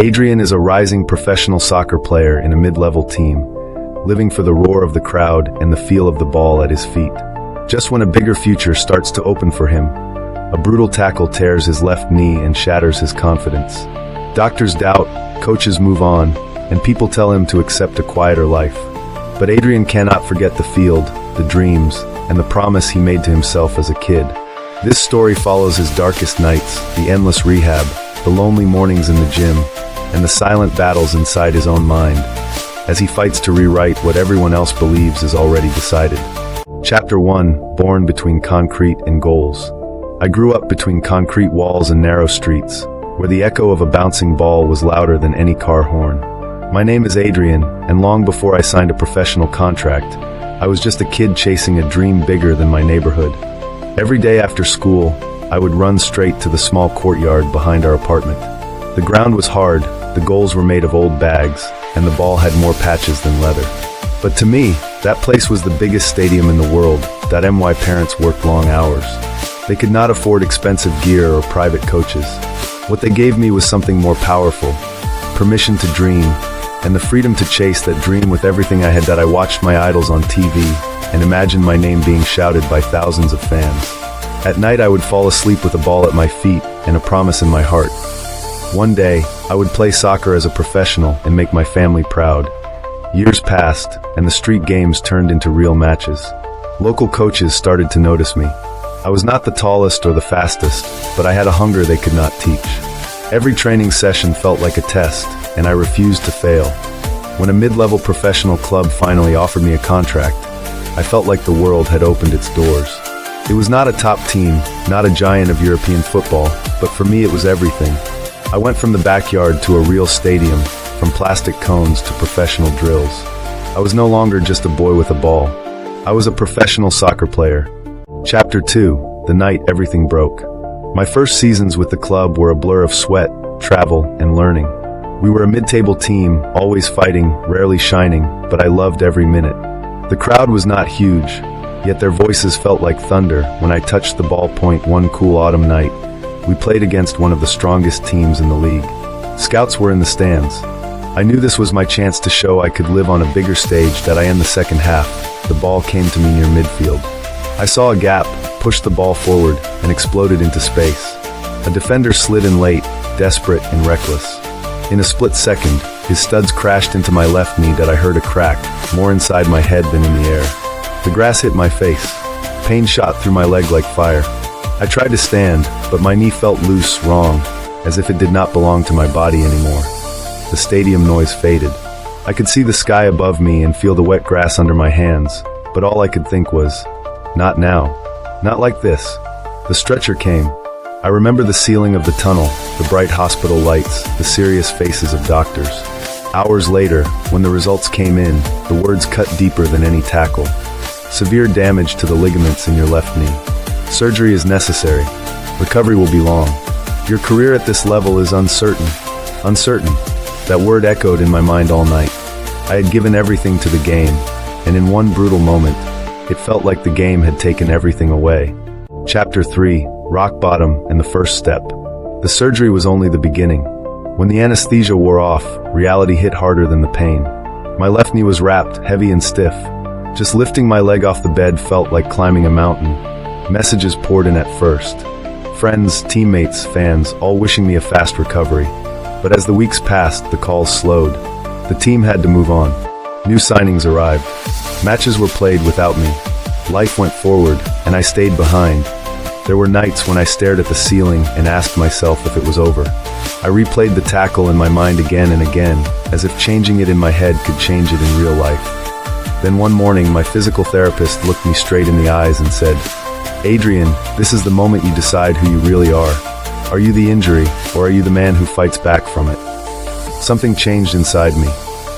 Adrian is a rising professional soccer player in a mid-level team, living for the roar of the crowd and the feel of the ball at his feet. Just when a bigger future starts to open for him, a brutal tackle tears his left knee and shatters his confidence. Doctors doubt, coaches move on, and people tell him to accept a quieter life. But Adrian cannot forget the field, the dreams, and the promise he made to himself as a kid. This story follows his darkest nights, the endless rehab, the lonely mornings in the gym, and the silent battles inside his own mind, as he fights to rewrite what everyone else believes is already decided. Chapter 1: Born between concrete and goals. I grew up between concrete walls and narrow streets, where the echo of a bouncing ball was louder than any car horn. My name is Adrian, and long before I signed a professional contract, I was just a kid chasing a dream bigger than my neighborhood. Every day after school, I would run straight to the small courtyard behind our apartment. The ground was hard, the goals were made of old bags, and the ball had more patches than leather. But to me, that place was the biggest stadium in the world. My parents worked long hours. They could not afford expensive gear or private coaches. What they gave me was something more powerful: permission to dream, and the freedom to chase that dream with everything I had. That I watched my idols on TV and imagined my name being shouted by thousands of fans. At night I would fall asleep with a ball at my feet and a promise in my heart. One day, I would play soccer as a professional and make my family proud. Years passed, and the street games turned into real matches. Local coaches started to notice me. I was not the tallest or the fastest, but I had a hunger they could not teach. Every training session felt like a test, and I refused to fail. When a mid-level professional club finally offered me a contract, I felt like the world had opened its doors. It was not a top team, not a giant of European football, but for me it was everything. I went from the backyard to a real stadium, from plastic cones to professional drills. I was no longer just a boy with a ball. I was a professional soccer player. Chapter 2: The night everything broke. My first seasons with the club were a blur of sweat, travel, and learning. We were a mid-table team, always fighting, rarely shining, but I loved every minute. The crowd was not huge, yet their voices felt like thunder when I touched the ballpoint one cool autumn night. We played against one of the strongest teams in the league. Scouts were in the stands. I knew this was my chance to show I could live on a bigger stage. That I end the second half, the ball came to me near midfield. I saw a gap, pushed the ball forward, and exploded into space. A defender slid in late, desperate and reckless. In a split second, his studs crashed into my left knee. That I heard a crack, more inside my head than in the air. The grass hit my face. Pain shot through my leg like fire. I tried to stand, but my knee felt loose, wrong, as if it did not belong to my body anymore. The stadium noise faded. I could see the sky above me and feel the wet grass under my hands, but all I could think was, not now. Not like this. The stretcher came. I remember the ceiling of the tunnel, the bright hospital lights, the serious faces of doctors. Hours later, when the results came in, the words cut deeper than any tackle. Severe damage to the ligaments in your left knee. Surgery is necessary. Recovery will be long. Your career at this level is uncertain. Uncertain. That word echoed in my mind all night. I had given everything to the game, and in one brutal moment, it felt like the game had taken everything away. Chapter 3: Rock Bottom and the First Step. The surgery was only the beginning. When the anesthesia wore off, reality hit harder than the pain. My left knee was wrapped, heavy and stiff. Just lifting my leg off the bed felt like climbing a mountain. Messages poured in at first. Friends, teammates, fans, all wishing me a fast recovery. But as the weeks passed, the calls slowed. The team had to move on. New signings arrived. Matches were played without me. Life went forward, and I stayed behind. There were nights when I stared at the ceiling and asked myself if it was over. I replayed the tackle in my mind again and again, as if changing it in my head could change it in real life. Then one morning, my physical therapist looked me straight in the eyes and said, "Adrian, this is the moment you decide who you really are. Are you the injury, or are you the man who fights back from it?" Something changed inside me.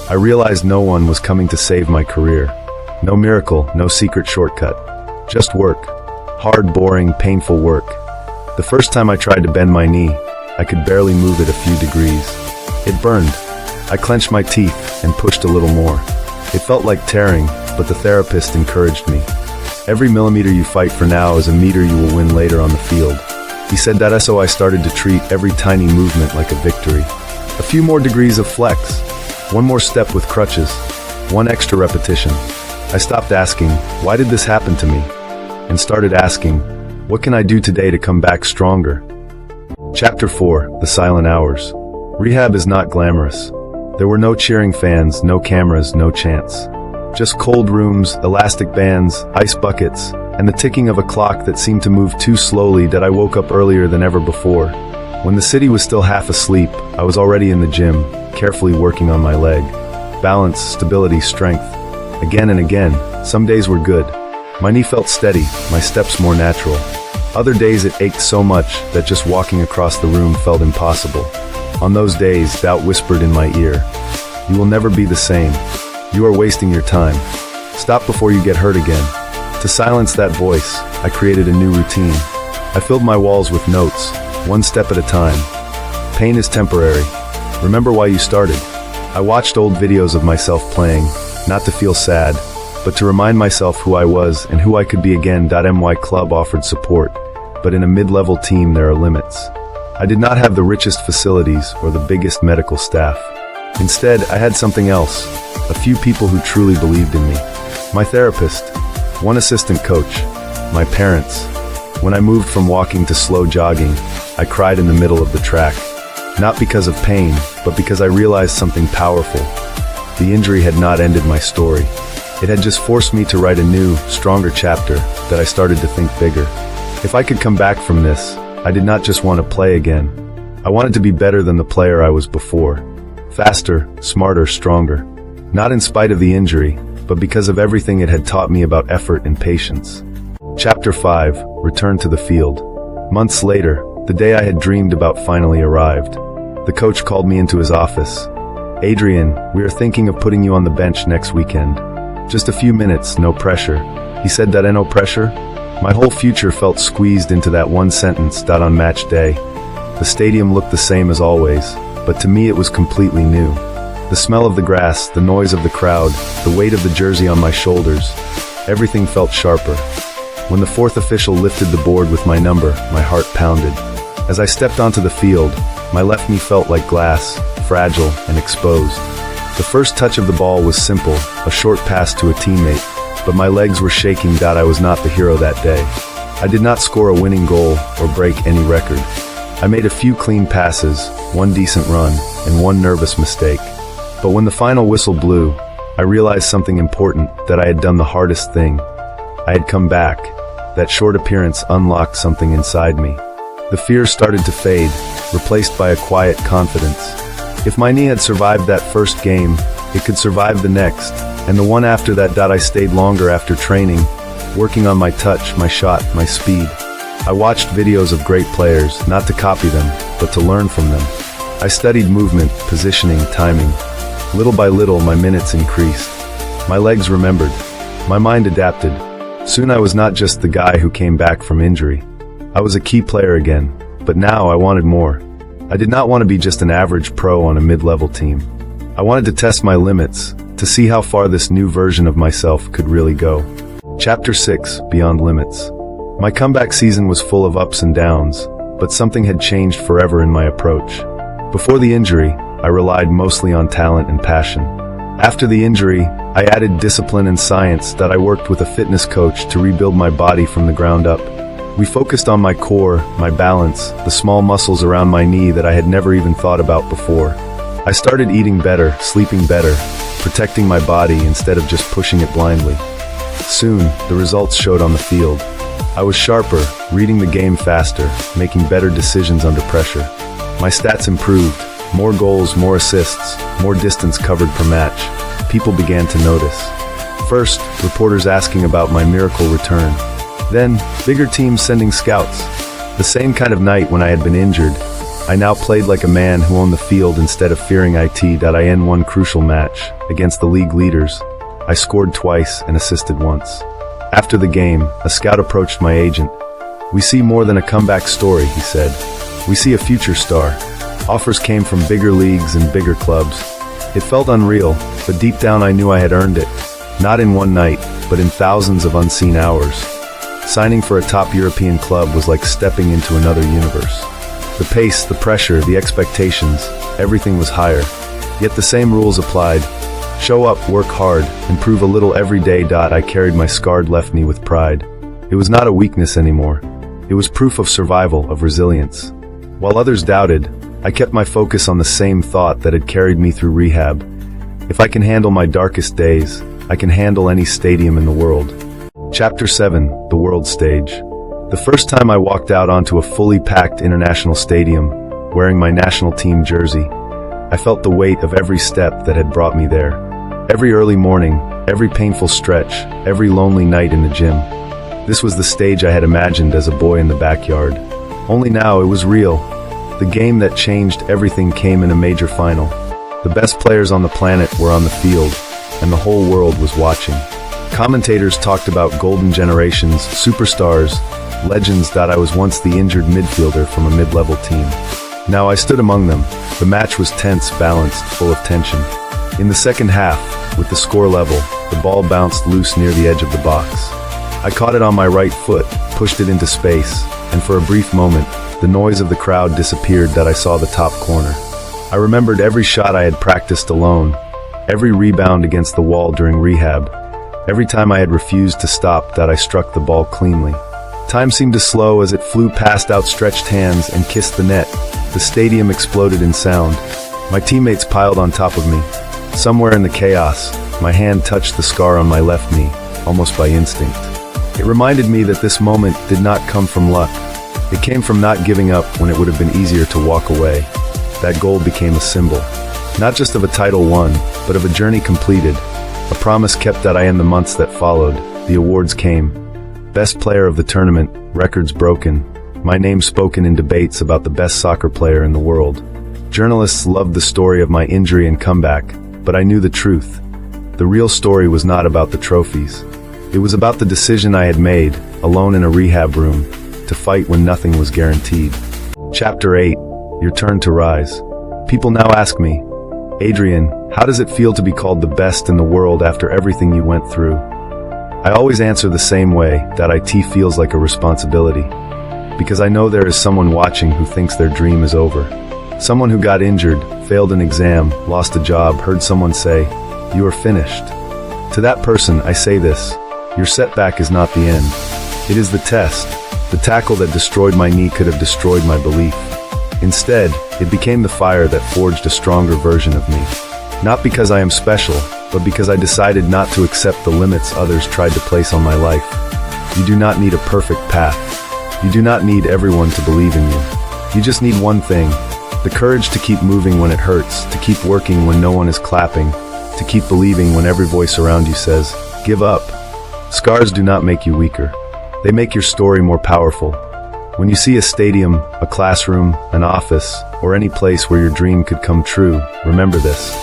I realized no one was coming to save my career. No miracle, no secret shortcut. Just work. Hard, boring, painful work. The first time I tried to bend my knee, I could barely move it a few degrees. It burned. I clenched my teeth and pushed a little more. It felt like tearing, but the therapist encouraged me. "Every millimeter you fight for now is a meter you will win later on the field." He said that, so I started to treat every tiny movement like a victory. A few more degrees of flex. One more step with crutches. One extra repetition. I stopped asking, why did this happen to me? And started asking, what can I do today to come back stronger? Chapter 4, The Silent Hours. Rehab is not glamorous. There were no cheering fans, no cameras, no chants. Just cold rooms, elastic bands, ice buckets, and the ticking of a clock that seemed to move too slowly that I woke up earlier than ever before. When the city was still half asleep, I was already in the gym, carefully working on my leg. Balance, stability, strength. Again and again, some days were good. My knee felt steady, my steps more natural. Other days it ached so much that just walking across the room felt impossible. On those days, doubt whispered in my ear, "You will never be the same. You are wasting your time. Stop before you get hurt again." To silence that voice, I created a new routine. I filled my walls with notes, one step at a time. Pain is temporary. Remember why you started. I watched old videos of myself playing, not to feel sad, but to remind myself who I was and who I could be again. My club offered support, but in a mid-level team there are limits. I did not have the richest facilities or the biggest medical staff. Instead, I had something else, a few people who truly believed in me. My therapist, one assistant coach, my parents. When I moved from walking to slow jogging, I cried in the middle of the track. Not because of pain, but because I realized something powerful. The injury had not ended my story. It had just forced me to write a new, stronger chapter that I started to think bigger. If I could come back from this, I did not just want to play again. I wanted to be better than the player I was before. Faster, smarter, stronger. Not in spite of the injury, but because of everything it had taught me about effort and patience. Chapter 5, Return to the Field. Months later, the day I had dreamed about finally arrived. The coach called me into his office. "Adrian, we are thinking of putting you on the bench next weekend. Just a few minutes, no pressure." He said that no pressure? My whole future felt squeezed into that one sentence. On match day. The stadium looked the same as always, but to me it was completely new. The smell of the grass, the noise of the crowd, the weight of the jersey on my shoulders, everything felt sharper. When the fourth official lifted the board with my number, my heart pounded. As I stepped onto the field, my left knee felt like glass, fragile and exposed. The first touch of the ball was simple, a short pass to a teammate, but my legs were shaking. I was not the hero that day. I did not score a winning goal or break any record. I made a few clean passes, one decent run, and one nervous mistake. But when the final whistle blew, I realized something important, that I had done the hardest thing. I had come back. That short appearance unlocked something inside me. The fear started to fade, replaced by a quiet confidence. If my knee had survived that first game, it could survive the next, and the one after that. I stayed longer after training, working on my touch, my shot, my speed. I watched videos of great players, not to copy them, but to learn from them. I studied movement, positioning, timing. Little by little, my minutes increased. My legs remembered. My mind adapted. Soon I was not just the guy who came back from injury. I was a key player again, but now I wanted more. I did not want to be just an average pro on a mid-level team. I wanted to test my limits, to see how far this new version of myself could really go. Chapter 6, Beyond Limits. My comeback season was full of ups and downs, but something had changed forever in my approach. Before the injury, I relied mostly on talent and passion. After the injury, I added discipline and science. I worked with a fitness coach to rebuild my body from the ground up. We focused on my core, my balance, the small muscles around my knee that I had never even thought about before. I started eating better, sleeping better, protecting my body instead of just pushing it blindly. Soon, the results showed on the field. I was sharper, reading the game faster, making better decisions under pressure. My stats improved. More goals, more assists, more distance covered per match. People began to notice. First, reporters asking about my miracle return. Then, bigger teams sending scouts. The same kind of night when I had been injured, I now played like a man who owned the field instead of fearing it. I in one crucial match, against the league leaders. I scored twice and assisted once. After the game, a scout approached my agent. "We see more than a comeback story," he said. "We see a future star." Offers came from bigger leagues and bigger clubs. It felt unreal, but deep down I knew I had earned it. Not in one night, but in thousands of unseen hours. Signing for a top European club was like stepping into another universe. The pace, the pressure, the expectations, everything was higher. Yet the same rules applied. Show up, work hard, and prove a little every day. I carried my scarred left knee with pride. It was not a weakness anymore. It was proof of survival, of resilience. While others doubted, I kept my focus on the same thought that had carried me through rehab. If I can handle my darkest days, I can handle any stadium in the world. Chapter 7, The World Stage. The first time I walked out onto a fully packed international stadium, wearing my national team jersey, I felt the weight of every step that had brought me there. Every early morning, every painful stretch, every lonely night in the gym. This was the stage I had imagined as a boy in the backyard. Only now it was real. The game that changed everything came in a major final. The best players on the planet were on the field, and the whole world was watching. Commentators talked about golden generations, superstars, legends. I was once the injured midfielder from a mid-level team. Now I stood among them. The match was tense, balanced, full of tension. In the second half, with the score level, the ball bounced loose near the edge of the box. I caught it on my right foot, pushed it into space, and for a brief moment, the noise of the crowd disappeared. I saw the top corner. I remembered every shot I had practiced alone, every rebound against the wall during rehab, every time I had refused to stop. I struck the ball cleanly. Time seemed to slow as it flew past outstretched hands and kissed the net. The stadium exploded in sound. My teammates piled on top of me. Somewhere in the chaos, my hand touched the scar on my left knee, almost by instinct. It reminded me that this moment did not come from luck. It came from not giving up when it would have been easier to walk away. That goal became a symbol, not just of a title won, but of a journey completed, a promise kept. In the months that followed, the awards came. Best player of the tournament, records broken, my name spoken in debates about the best soccer player in the world. Journalists loved the story of my injury and comeback, but I knew the truth. The real story was not about the trophies. It was about the decision I had made, alone in a rehab room, to fight when nothing was guaranteed. Chapter 8, Your Turn to Rise. People now ask me, Adrian, how does it feel to be called the best in the world after everything you went through? I always answer the same way, that it feels like a responsibility. Because I know there is someone watching who thinks their dream is over. Someone who got injured, failed an exam, lost a job, heard someone say, "You are finished." To that person, I say this, your setback is not the end. It is the test. The tackle that destroyed my knee could have destroyed my belief. Instead, it became the fire that forged a stronger version of me. Not because I am special, but because I decided not to accept the limits others tried to place on my life. You do not need a perfect path. You do not need everyone to believe in you. You just need one thing, the courage to keep moving when it hurts, to keep working when no one is clapping, to keep believing when every voice around you says, "Give up." Scars do not make you weaker. They make your story more powerful. When you see a stadium, a classroom, an office, or any place where your dream could come true, remember this.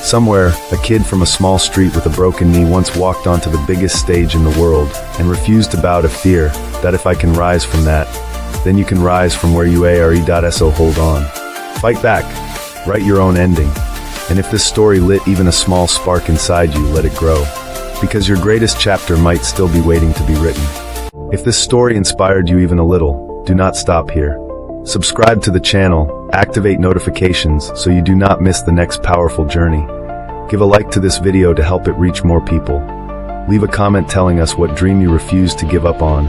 Somewhere, a kid from a small street with a broken knee once walked onto the biggest stage in the world and refused to bow to fear, that if I can rise from that, then you can rise from where you are. So hold on. Fight back. Write your own ending. And if this story lit even a small spark inside you, let it grow. Because your greatest chapter might still be waiting to be written. If this story inspired you even a little, do not stop here. Subscribe to the channel, activate notifications so you do not miss the next powerful journey. Give a like to this video to help it reach more people. Leave a comment telling us what dream you refuse to give up on.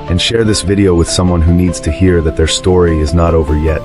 And share this video with someone who needs to hear that their story is not over yet.